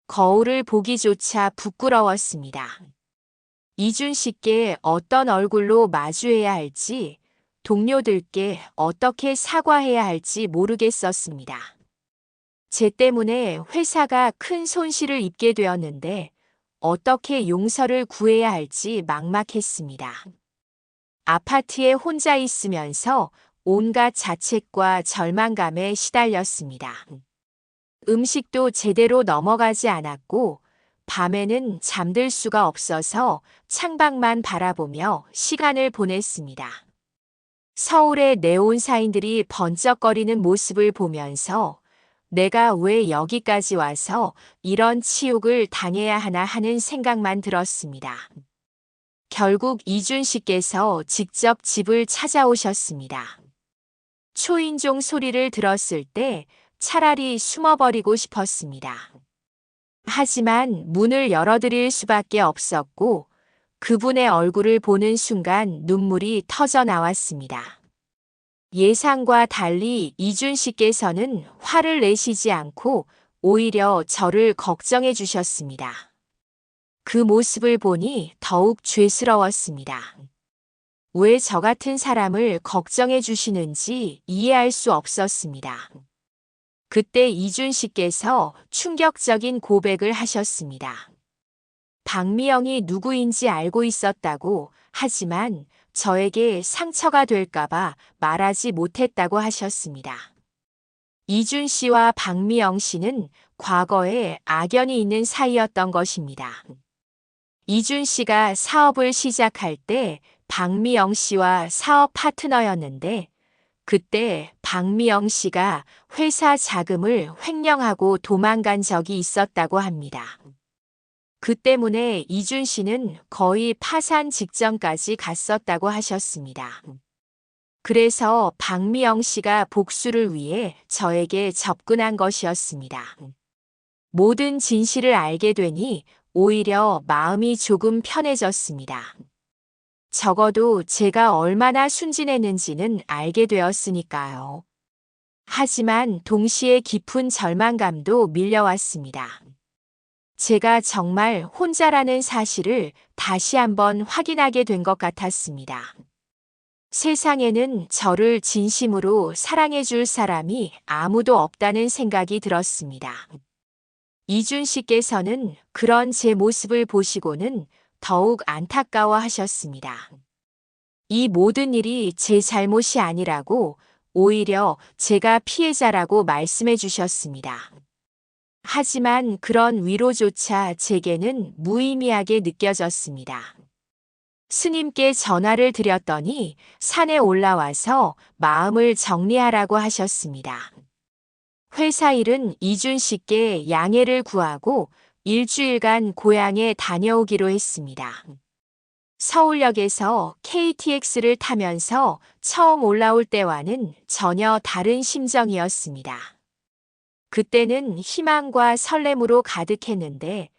거울을 보기조차 부끄러웠습니다. 이준 씨께 어떤 얼굴로 마주해야 할지, 동료들께 어떻게 사과해야 할지 모르겠었습니다. 제 때문에 회사가 큰 손실을 입게 되었는데 어떻게 용서를 구해야 할지 막막했습니다. 아파트에 혼자 있으면서 온갖 자책과 절망감에 시달렸습니다. 음식도 제대로 넘어가지 않았고 밤에는 잠들 수가 없어서 창밖만 바라보며 시간을 보냈습니다. 서울의 네온 사인들이 번쩍거리는 모습을 보면서 내가 왜 여기까지 와서 이런 치욕을 당해야 하나 하는 생각만 들었습니다. 결국 이준 씨께서 직접 집을 찾아오셨습니다. 초인종 소리를 들었을 때 차라리 숨어버리고 싶었습니다. 하지만 문을 열어드릴 수밖에 없었고 그분의 얼굴을 보는 순간 눈물이 터져 나왔습니다. 예상과 달리 이준 씨께서는 화를 내시지 않고 오히려 저를 걱정해 주셨습니다. 그 모습을 보니 더욱 죄스러웠습니다. 왜 저 같은 사람을 걱정해 주시는지 이해할 수 없었습니다. 그때 이준 씨께서 충격적인 고백을 하셨습니다. 박미영이 누구인지 알고 있었다고, 하지만 저에게 상처가 될까봐 말하지 못했다고 하셨습니다. 이준 씨와 박미영 씨는 과거에 악연이 있는 사이였던 것입니다. 이준 씨가 사업을 시작할 때 박미영 씨와 사업 파트너였는데 그때 박미영 씨가 회사 자금을 횡령하고 도망간 적이 있었다고 합니다. 그 때문에 이준 씨는 거의 파산 직전까지 갔었다고 하셨습니다. 그래서 박미영 씨가 복수를 위해 저에게 접근한 것이었습니다. 모든 진실을 알게 되니 오히려 마음이 조금 편해졌습니다. 적어도 제가 얼마나 순진했는지는 알게 되었으니까요. 하지만 동시에 깊은 절망감도 밀려왔습니다. 제가 정말 혼자라는 사실을 다시 한번 확인하게 된 것 같았습니다. 세상에는 저를 진심으로 사랑해 줄 사람이 아무도 없다는 생각이 들었습니다. 이준 씨께서는 그런 제 모습을 보시고는 더욱 안타까워 하셨습니다. 이 모든 일이 제 잘못이 아니라고, 오히려 제가 피해자라고 말씀해 주셨습니다. 하지만 그런 위로조차 제게는 무의미하게 느껴졌습니다. 스님께 전화를 드렸더니 산에 올라와서 마음을 정리하라고 하셨습니다. 회사 일은 이준 씨께 양해를 구하고 일주일간 고향에 다녀오기로 했습니다. 서울역에서 KTX를 타면서 처음 올라올 때와는 전혀 다른 심정이었습니다. 그때는 희망과 설렘으로 가득했는데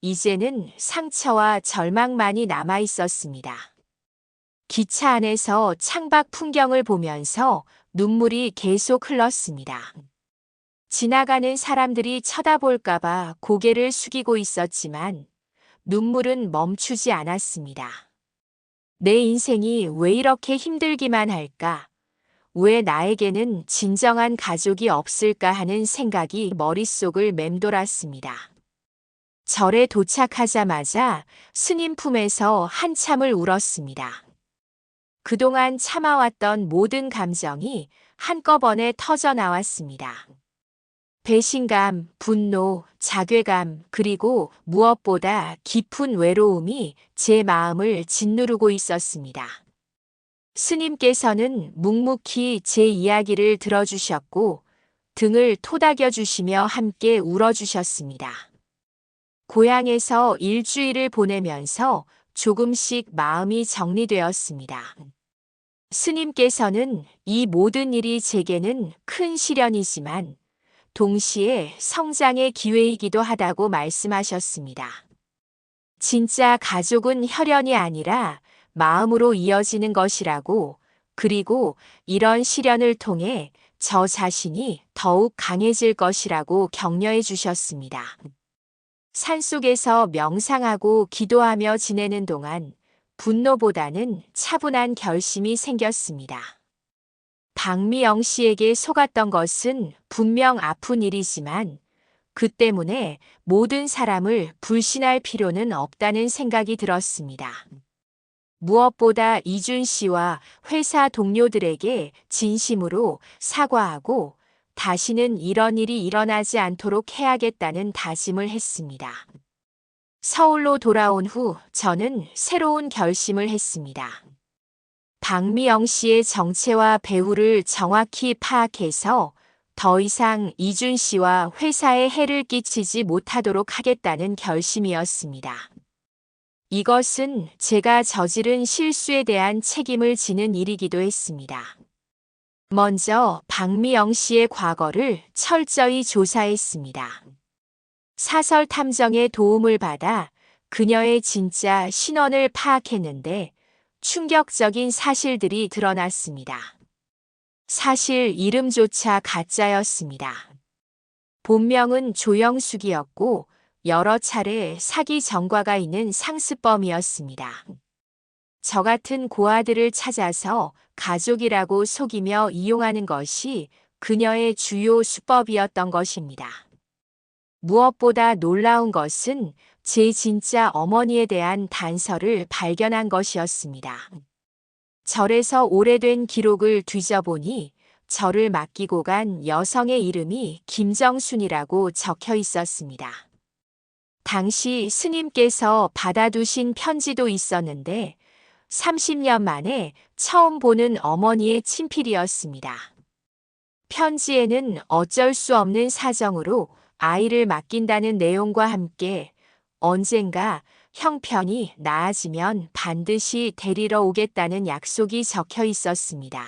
이제는 상처와 절망만이 남아 있었습니다. 기차 안에서 창밖 풍경을 보면서 눈물이 계속 흘렀습니다. 지나가는 사람들이 쳐다볼까봐 고개를 숙이고 있었지만 눈물은 멈추지 않았습니다. 내 인생이 왜 이렇게 힘들기만 할까? 왜 나에게는 진정한 가족이 없을까 하는 생각이 머릿속을 맴돌았습니다. 절에 도착하자마자 스님 품에서 한참을 울었습니다. 그동안 참아왔던 모든 감정이 한꺼번에 터져 나왔습니다. 배신감, 분노, 자괴감, 그리고 무엇보다 깊은 외로움이 제 마음을 짓누르고 있었습니다. 스님께서는 묵묵히 제 이야기를 들어주셨고 등을 토닥여 주시며 함께 울어주셨습니다. 고향에서 일주일을 보내면서 조금씩 마음이 정리되었습니다. 스님께서는 이 모든 일이 제게는 큰 시련이지만 동시에 성장의 기회이기도 하다고 말씀하셨습니다. 진짜 가족은 혈연이 아니라 마음으로 이어지는 것이라고, 그리고 이런 시련을 통해 저 자신이 더욱 강해질 것이라고 격려해 주셨습니다. 산속에서 명상하고 기도하며 지내는 동안 분노보다는 차분한 결심이 생겼습니다. 박미영 씨에게 속았던 것은 분명 아픈 일이지만 그 때문에 모든 사람을 불신할 필요는 없다는 생각이 들었습니다. 무엇보다 이준 씨와 회사 동료들에게 진심으로 사과하고 다시는 이런 일이 일어나지 않도록 해야겠다는 다짐을 했습니다. 서울로 돌아온 후 저는 새로운 결심을 했습니다. 박미영 씨의 정체와 배후를 정확히 파악해서 더 이상 이준 씨와 회사에 해를 끼치지 못하도록 하겠다는 결심이었습니다. 이것은 제가 저지른 실수에 대한 책임을 지는 일이기도 했습니다. 먼저 박미영 씨의 과거를 철저히 조사했습니다. 사설 탐정의 도움을 받아 그녀의 진짜 신원을 파악했는데 충격적인 사실들이 드러났습니다. 사실 이름조차 가짜였습니다. 본명은 조영숙이었고 여러 차례 사기 전과가 있는 상습범이었습니다. 저 같은 고아들을 찾아서 가족이라고 속이며 이용하는 것이 그녀의 주요 수법이었던 것입니다. 무엇보다 놀라운 것은 제 진짜 어머니에 대한 단서를 발견한 것이었습니다. 절에서 오래된 기록을 뒤져보니 절을 맡기고 간 여성의 이름이 김정순이라고 적혀 있었습니다. 당시 스님께서 받아두신 편지도 있었는데 30년 만에 처음 보는 어머니의 친필이었습니다. 편지에는 어쩔 수 없는 사정으로 아이를 맡긴다는 내용과 함께 언젠가 형편이 나아지면 반드시 데리러 오겠다는 약속이 적혀 있었습니다.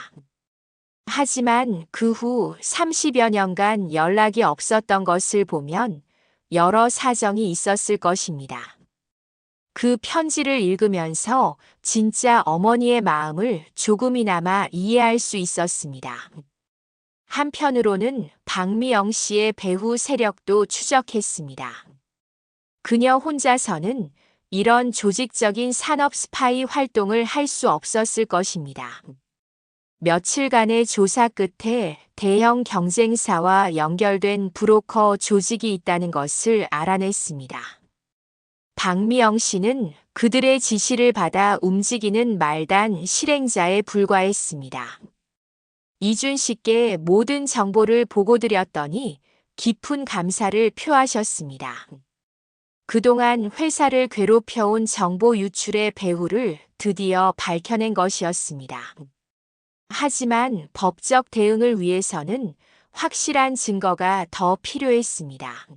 하지만 그 후 30여 년간 연락이 없었던 것을 보면 여러 사정이 있었을 것입니다. 그 편지를 읽으면서 진짜 어머니의 마음을 조금이나마 이해할 수 있었습니다. 한편으로는 박미영 씨의 배후 세력도 추적했습니다. 그녀 혼자서는 이런 조직적인 산업 스파이 활동을 할 수 없었을 것입니다. 며칠간의 조사 끝에 대형 경쟁사와 연결된 브로커 조직이 있다는 것을 알아냈습니다. 박미영 씨는 그들의 지시를 받아 움직이는 말단 실행자에 불과했습니다. 이준 씨께 모든 정보를 보고드렸더니 깊은 감사를 표하셨습니다. 그동안 회사를 괴롭혀온 정보 유출의 배후를 드디어 밝혀낸 것이었습니다. 하지만 법적 대응을 위해서는 확실한 증거가 더 필요했습니다.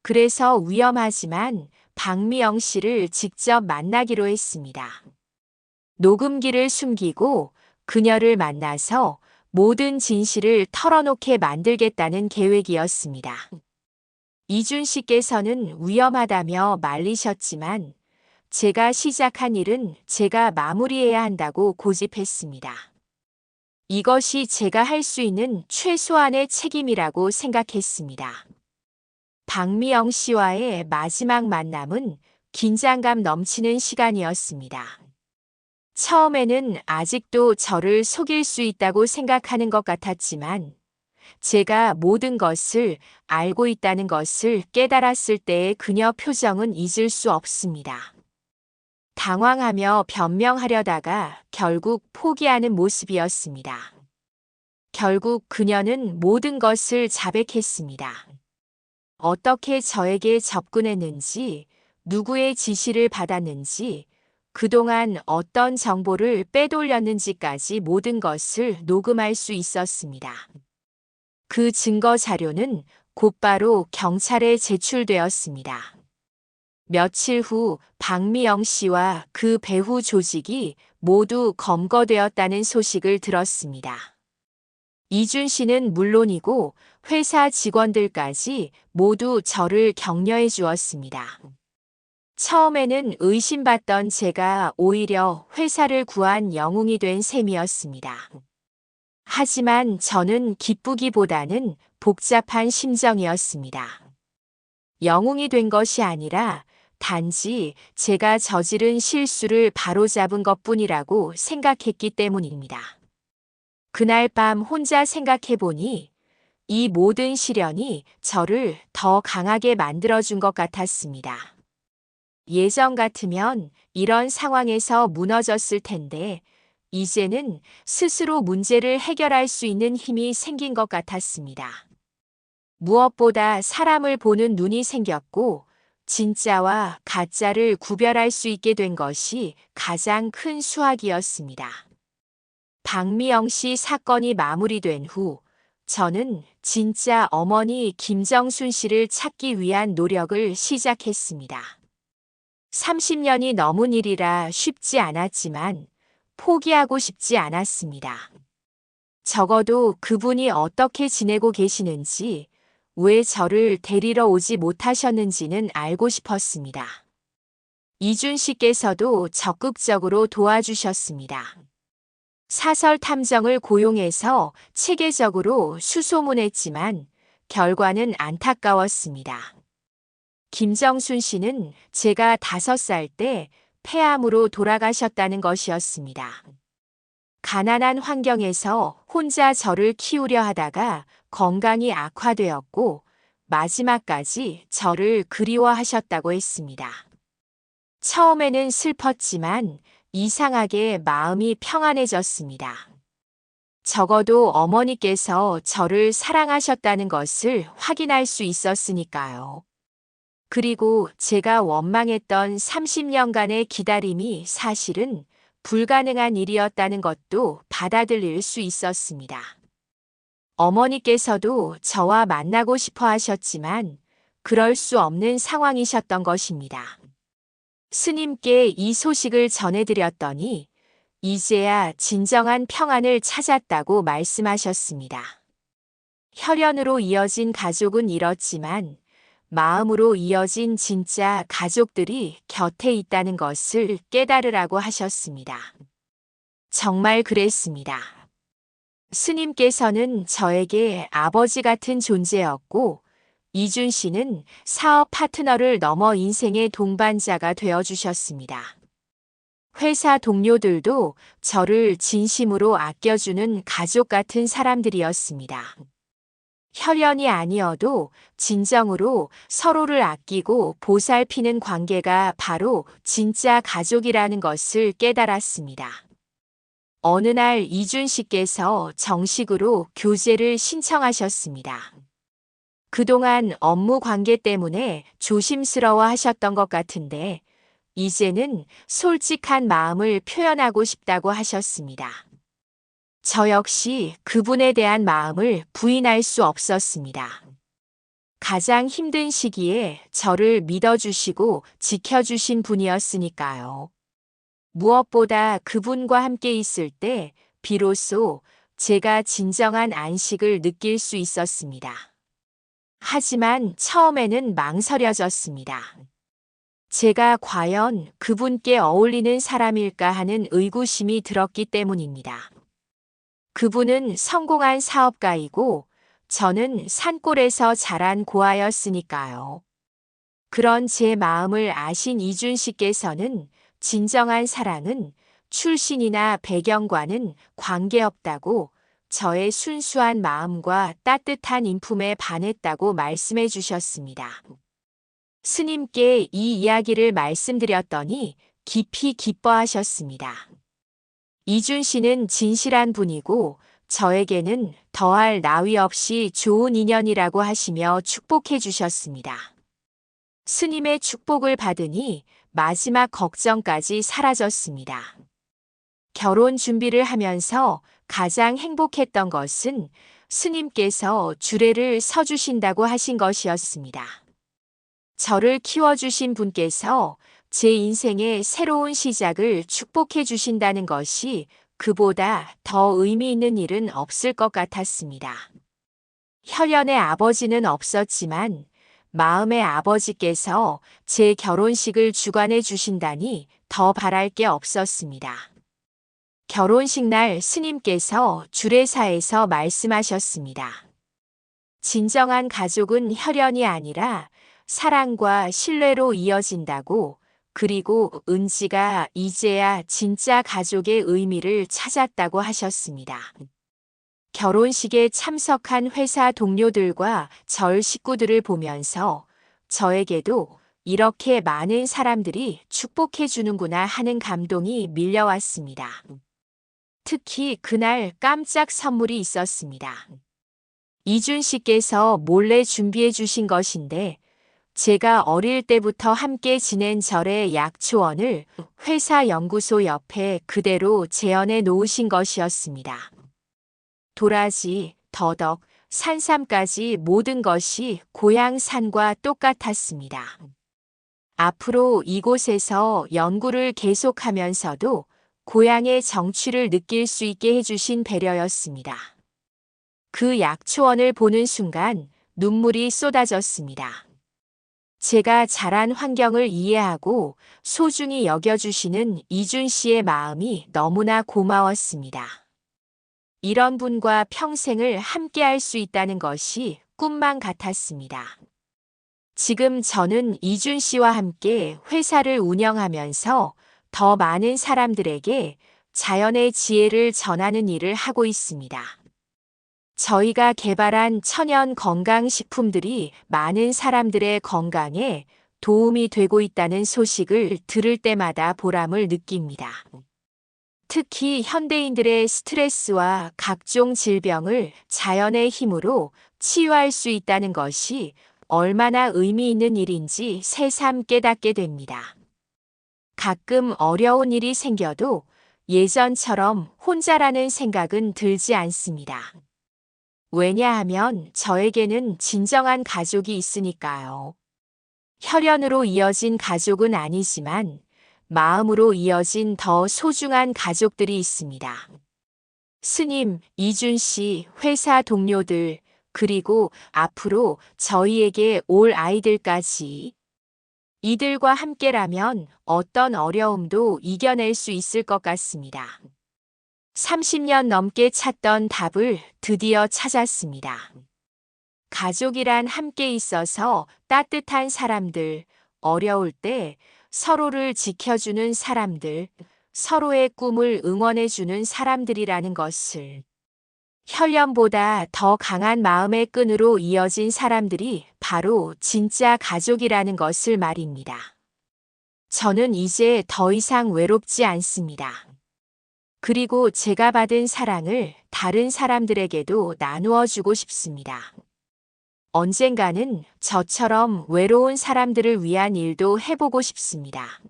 그래서 위험하지만 박미영 씨를 직접 만나기로 했습니다. 녹음기를 숨기고 그녀를 만나서 모든 진실을 털어놓게 만들겠다는 계획이었습니다. 이준 씨께서는 위험하다며 말리셨지만 제가 시작한 일은 제가 마무리해야 한다고 고집했습니다. 이것이 제가 할 수 있는 최소한의 책임이라고 생각했습니다. 박미영 씨와의 마지막 만남은 긴장감 넘치는 시간이었습니다. 처음에는 아직도 저를 속일 수 있다고 생각하는 것 같았지만 제가 모든 것을 알고 있다는 것을 깨달았을 때의 그녀 표정은 잊을 수 없습니다. 당황하며 변명하려다가 결국 포기하는 모습이었습니다. 결국 그녀는 모든 것을 자백했습니다. 어떻게 저에게 접근했는지, 누구의 지시를 받았는지, 그동안 어떤 정보를 빼돌렸는지까지 모든 것을 녹음할 수 있었습니다. 그 증거 자료는 곧바로 경찰에 제출되었습니다. 며칠 후 박미영 씨와 그 배후 조직이 모두 검거되었다는 소식을 들었습니다. 이준 씨는 물론이고 회사 직원들까지 모두 저를 격려해 주었습니다. 처음에는 의심받던 제가 오히려 회사를 구한 영웅이 된 셈이었습니다. 하지만 저는 기쁘기보다는 복잡한 심정이었습니다. 영웅이 된 것이 아니라 단지 제가 저지른 실수를 바로잡은 것뿐이라고 생각했기 때문입니다. 그날 밤 혼자 생각해보니 이 모든 시련이 저를 더 강하게 만들어준 것 같았습니다. 예전 같으면 이런 상황에서 무너졌을 텐데 이제는 스스로 문제를 해결할 수 있는 힘이 생긴 것 같았습니다. 무엇보다 사람을 보는 눈이 생겼고 진짜와 가짜를 구별할 수 있게 된 것이 가장 큰 수확이었습니다. 박미영 씨 사건이 마무리된 후 저는 진짜 어머니 김정순 씨를 찾기 위한 노력을 시작했습니다. 30년이 넘은 일이라 쉽지 않았지만 포기하고 싶지 않았습니다. 적어도 그분이 어떻게 지내고 계시는지, 왜 저를 데리러 오지 못하셨는지는 알고 싶었습니다. 이준 씨께서도 적극적으로 도와주셨습니다. 사설 탐정을 고용해서 체계적으로 수소문했지만 결과는 안타까웠습니다. 김정순 씨는 제가 5살 때 폐암으로 돌아가셨다는 것이었습니다. 가난한 환경에서 혼자 저를 키우려 하다가 건강이 악화되었고 마지막까지 저를 그리워하셨다고 했습니다. 처음에는 슬펐지만 이상하게 마음이 평안해졌습니다. 적어도 어머니께서 저를 사랑하셨다는 것을 확인할 수 있었으니까요. 그리고 제가 원망했던 30년간의 기다림이 사실은 불가능한 일이었다는 것도 받아들일 수 있었습니다. 어머니께서도 저와 만나고 싶어 하셨지만 그럴 수 없는 상황이셨던 것입니다. 스님께 이 소식을 전해드렸더니 이제야 진정한 평안을 찾았다고 말씀하셨습니다. 혈연으로 이어진 가족은 잃었지만 마음으로 이어진 진짜 가족들이 곁에 있다는 것을 깨달으라고 하셨습니다. 정말 그랬습니다. 스님께서는 저에게 아버지 같은 존재였고 이준 씨는 사업 파트너를 넘어 인생의 동반자가 되어주셨습니다. 회사 동료들도 저를 진심으로 아껴주는 가족 같은 사람들이었습니다. 혈연이 아니어도 진정으로 서로를 아끼고 보살피는 관계가 바로 진짜 가족이라는 것을 깨달았습니다. 어느 날 이준 씨께서 정식으로 교제를 신청하셨습니다. 그동안 업무 관계 때문에 조심스러워 하셨던 것 같은데 이제는 솔직한 마음을 표현하고 싶다고 하셨습니다. 저 역시 그분에 대한 마음을 부인할 수 없었습니다. 가장 힘든 시기에 저를 믿어주시고 지켜주신 분이었으니까요. 무엇보다 그분과 함께 있을 때 비로소 제가 진정한 안식을 느낄 수 있었습니다. 하지만 처음에는 망설여졌습니다. 제가 과연 그분께 어울리는 사람일까 하는 의구심이 들었기 때문입니다. 그분은 성공한 사업가이고 저는 산골에서 자란 고아였으니까요. 그런 제 마음을 아신 이준 씨께서는 진정한 사랑은 출신이나 배경과는 관계없다고 저의 순수한 마음과 따뜻한 인품에 반했다고 말씀해 주셨습니다. 스님께 이 이야기를 말씀드렸더니 깊이 기뻐하셨습니다. 이준 씨는 진실한 분이고 저에게는 더할 나위 없이 좋은 인연이라고 하시며 축복해 주셨습니다. 스님의 축복을 받으니 마지막 걱정까지 사라졌습니다. 결혼 준비를 하면서 가장 행복했던 것은 스님께서 주례를 서주신다고 하신 것이었습니다. 저를 키워주신 분께서 제 인생의 새로운 시작을 축복해 주신다는 것이 그보다 더 의미 있는 일은 없을 것 같았습니다. 혈연의 아버지는 없었지만 마음의 아버지께서 제 결혼식을 주관해 주신다니 더 바랄 게 없었습니다. 결혼식 날 스님께서 주례사에서 말씀하셨습니다. 진정한 가족은 혈연이 아니라 사랑과 신뢰로 이어진다고, 그리고 은지가 이제야 진짜 가족의 의미를 찾았다고 하셨습니다. 결혼식에 참석한 회사 동료들과 절 식구들을 보면서 저에게도 이렇게 많은 사람들이 축복해 주는구나 하는 감동이 밀려왔습니다. 특히 그날 깜짝 선물이 있었습니다. 이준 씨께서 몰래 준비해 주신 것인데 제가 어릴 때부터 함께 지낸 절의 약초원을 회사 연구소 옆에 그대로 재현해 놓으신 것이었습니다. 도라지, 더덕, 산삼까지 모든 것이 고향 산과 똑같았습니다. 앞으로 이곳에서 연구를 계속하면서도 고향의 정취를 느낄 수 있게 해주신 배려였습니다. 그 약초원을 보는 순간 눈물이 쏟아졌습니다. 제가 자란 환경을 이해하고 소중히 여겨주시는 이준 씨의 마음이 너무나 고마웠습니다. 이런 분과 평생을 함께할 수 있다는 것이 꿈만 같았습니다. 지금 저는 이준 씨와 함께 회사를 운영하면서 더 많은 사람들에게 자연의 지혜를 전하는 일을 하고 있습니다. 저희가 개발한 천연 건강식품들이 많은 사람들의 건강에 도움이 되고 있다는 소식을 들을 때마다 보람을 느낍니다. 특히 현대인들의 스트레스와 각종 질병을 자연의 힘으로 치유할 수 있다는 것이 얼마나 의미 있는 일인지 새삼 깨닫게 됩니다. 가끔 어려운 일이 생겨도 예전처럼 혼자라는 생각은 들지 않습니다. 왜냐하면 저에게는 진정한 가족이 있으니까요. 혈연으로 이어진 가족은 아니지만 마음으로 이어진 더 소중한 가족들이 있습니다. 스님, 이준 씨, 회사 동료들, 그리고 앞으로 저희에게 올 아이들까지 이들과 함께라면 어떤 어려움도 이겨낼 수 있을 것 같습니다. 30년 넘게 찾던 답을 드디어 찾았습니다. 가족이란 함께 있어서 따뜻한 사람들, 어려울 때 서로를 지켜주는 사람들, 서로의 꿈을 응원해주는 사람들이라는 것을. 혈연보다 더 강한 마음의 끈으로 이어진 사람들이 바로 진짜 가족이라는 것을 말입니다. 저는 이제 더 이상 외롭지 않습니다. 그리고 제가 받은 사랑을 다른 사람들에게도 나누어 주고 싶습니다. 언젠가는 저처럼 외로운 사람들을 위한 일도 해보고 싶습니다.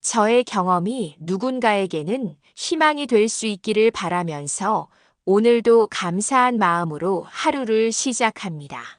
저의 경험이 누군가에게는 희망이 될 수 있기를 바라면서 오늘도 감사한 마음으로 하루를 시작합니다.